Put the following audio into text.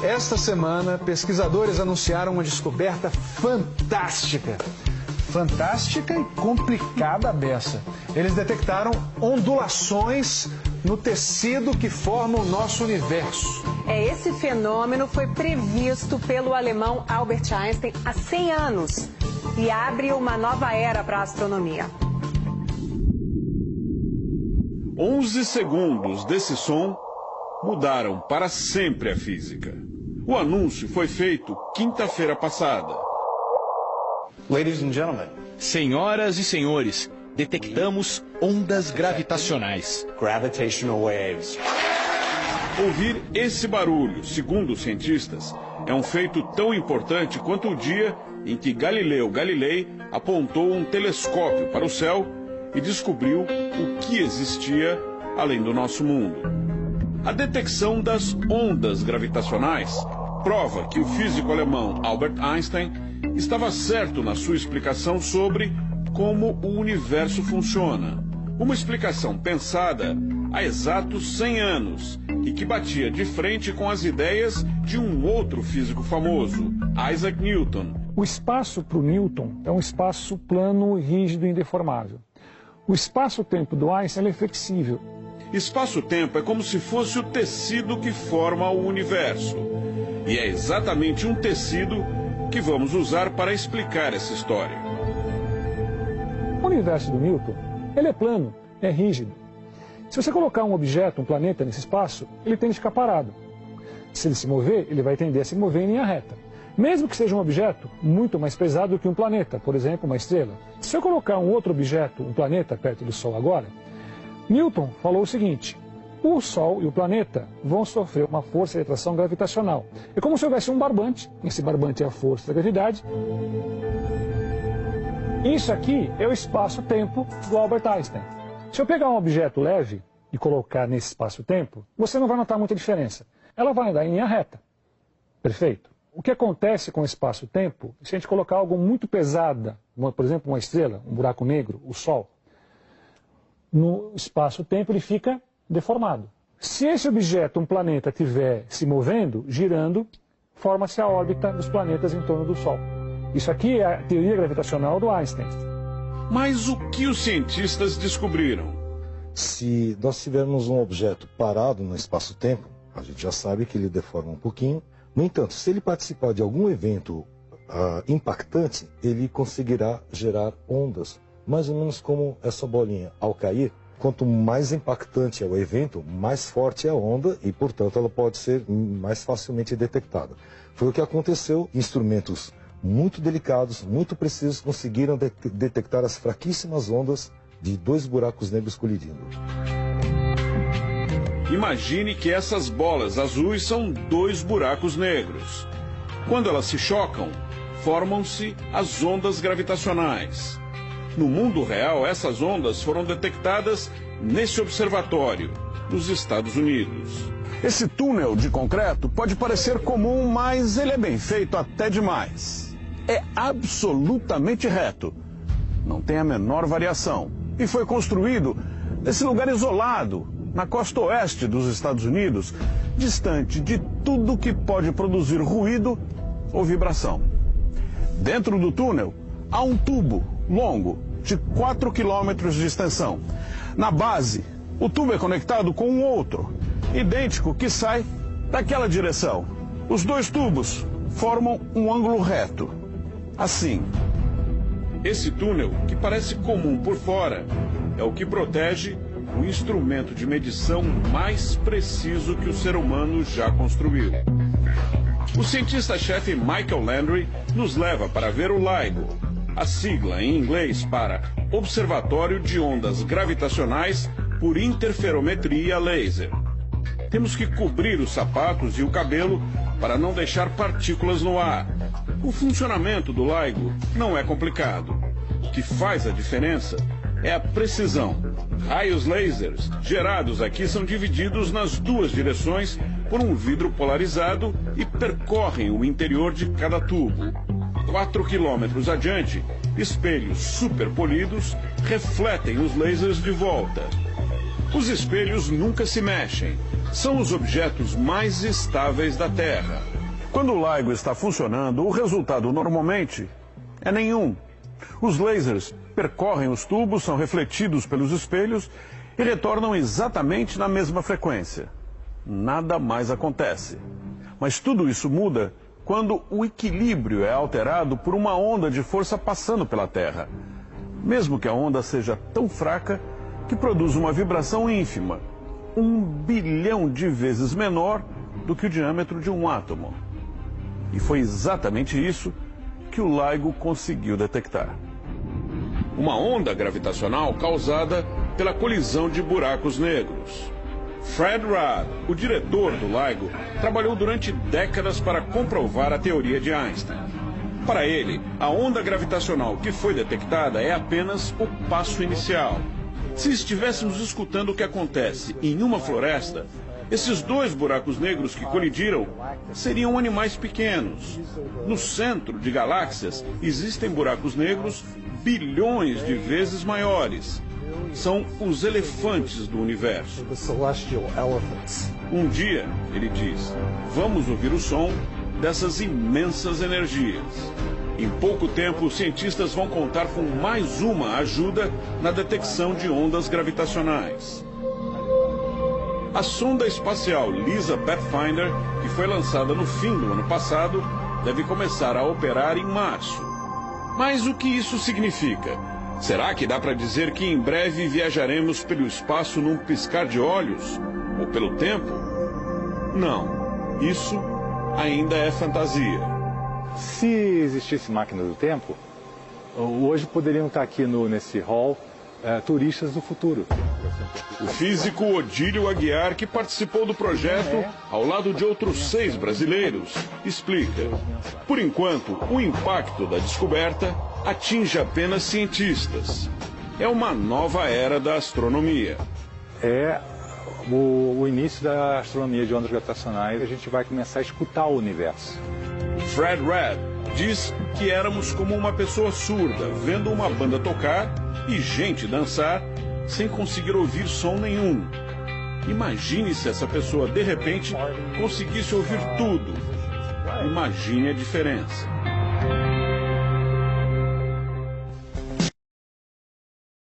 Esta semana, pesquisadores anunciaram uma descoberta fantástica. Fantástica e complicada a beça. Eles detectaram ondulações no tecido que forma o nosso universo. Esse fenômeno foi previsto pelo alemão Albert Einstein há 100 anos e abre uma nova era para a astronomia. 11 segundos desse som mudaram para sempre a física. O anúncio foi feito quinta-feira passada. Ladies and gentlemen. Senhoras e senhores, detectamos ondas gravitacionais. Gravitational waves. Ouvir esse barulho, segundo os cientistas, é um feito tão importante quanto o dia em que Galileu Galilei apontou um telescópio para o céu e descobriu o que existia além do nosso mundo. A detecção das ondas gravitacionais prova que o físico alemão Albert Einstein estava certo na sua explicação sobre como o universo funciona. Uma explicação pensada há exatos 100 anos e que batia de frente com as ideias de um outro físico famoso, Isaac Newton. O espaço para o Newton é um espaço plano, rígido e indeformável. O espaço-tempo do Einstein é flexível. Espaço-tempo é como se fosse o tecido que forma o universo. E é exatamente um tecido que vamos usar para explicar essa história. O universo do Newton, ele é plano, é rígido. Se você colocar um objeto, um planeta nesse espaço, ele tende a ficar parado. Se ele se mover, ele vai tender a se mover em linha reta. Mesmo que seja um objeto muito mais pesado do que um planeta, por exemplo, uma estrela. Se eu colocar um outro objeto, um planeta, perto do Sol agora, Newton falou o seguinte: o Sol e o planeta vão sofrer uma força de atração gravitacional. É como se houvesse um barbante, esse barbante é a força da gravidade. Isso aqui é o espaço-tempo do Albert Einstein. Se eu pegar um objeto leve e colocar nesse espaço-tempo, você não vai notar muita diferença. Ela vai andar em linha reta. Perfeito? O que acontece com o espaço-tempo, se a gente colocar algo muito pesado, por exemplo, uma estrela, um buraco negro, o Sol, no espaço-tempo ele fica deformado. Se esse objeto, um planeta, estiver se movendo, girando, forma-se a órbita dos planetas em torno do Sol. Isso aqui é a teoria gravitacional do Einstein. Mas o que os cientistas descobriram? Se nós tivermos um objeto parado no espaço-tempo, a gente já sabe que ele deforma um pouquinho. No entanto, se ele participar de algum evento impactante, ele conseguirá gerar ondas, mais ou menos como essa bolinha. Ao cair, quanto mais impactante é o evento, mais forte é a onda e, portanto, ela pode ser mais facilmente detectada. Foi o que aconteceu. Instrumentos muito delicados, muito precisos, conseguiram detectar as fraquíssimas ondas de dois buracos negros colidindo. Imagine que essas bolas azuis são dois buracos negros. Quando elas se chocam, formam-se as ondas gravitacionais. No mundo real, essas ondas foram detectadas nesse observatório, nos Estados Unidos. Esse túnel de concreto pode parecer comum, mas ele é bem feito até demais. É absolutamente reto, não tem a menor variação e foi construído nesse lugar isolado, na costa oeste dos Estados Unidos, distante de tudo que pode produzir ruído ou vibração. Dentro do túnel há um tubo longo de 4 quilômetros de extensão. Na base, o tubo é conectado com um outro, idêntico, que sai daquela direção. Os dois tubos formam um ângulo reto. Assim. Esse túnel, que parece comum por fora, é o que protege o instrumento de medição mais preciso que o ser humano já construiu. O cientista-chefe Michael Landry nos leva para ver o LIGO, a sigla em inglês para Observatório de Ondas Gravitacionais por Interferometria Laser. Temos que cobrir os sapatos e o cabelo para não deixar partículas no ar. O funcionamento do LIGO não é complicado. O que faz a diferença é a precisão. Raios lasers gerados aqui são divididos nas duas direções por um vidro polarizado e percorrem o interior de cada tubo. 4 quilômetros adiante, espelhos superpolidos refletem os lasers de volta. Os espelhos nunca se mexem, são os objetos mais estáveis da Terra. Quando o LIGO está funcionando, o resultado normalmente é nenhum. Os lasers percorrem os tubos, são refletidos pelos espelhos e retornam exatamente na mesma frequência. Nada mais acontece. Mas tudo isso muda quando o equilíbrio é alterado por uma onda de força passando pela Terra. Mesmo que a onda seja tão fraca que produz uma vibração ínfima, 1 bilhão de vezes menor do que o diâmetro de um átomo. E foi exatamente isso que o LIGO conseguiu detectar. Uma onda gravitacional causada pela colisão de buracos negros. Fred Rudd, o diretor do LIGO, trabalhou durante décadas para comprovar a teoria de Einstein. Para ele, a onda gravitacional que foi detectada é apenas o passo inicial. Se estivéssemos escutando o que acontece em uma floresta, esses 2 buracos negros que colidiram seriam animais pequenos. No centro de galáxias existem buracos negros bilhões de vezes maiores. São os elefantes do universo. Um dia, ele diz, vamos ouvir o som dessas imensas energias. Em pouco tempo, os cientistas vão contar com mais uma ajuda na detecção de ondas gravitacionais. A sonda espacial LISA Pathfinder, que foi lançada no fim do ano passado, deve começar a operar em março. Mas o que isso significa? Será que dá para dizer que em breve viajaremos pelo espaço num piscar de olhos? Ou pelo tempo? Não. Isso ainda é fantasia. Se existisse máquina do tempo, hoje poderiam estar aqui nesse hall turistas do futuro. O físico Odílio Aguiar, que participou do projeto ao lado de outros 6 brasileiros, explica. Por enquanto, o impacto da descoberta atinge apenas cientistas. É uma nova era da astronomia. É o início da astronomia de ondas gravitacionais. A gente vai começar a escutar o universo. Fred Rudd diz que éramos como uma pessoa surda, vendo uma banda tocar e gente dançar, sem conseguir ouvir som nenhum. Imagine se essa pessoa, de repente, conseguisse ouvir tudo. Imagine a diferença.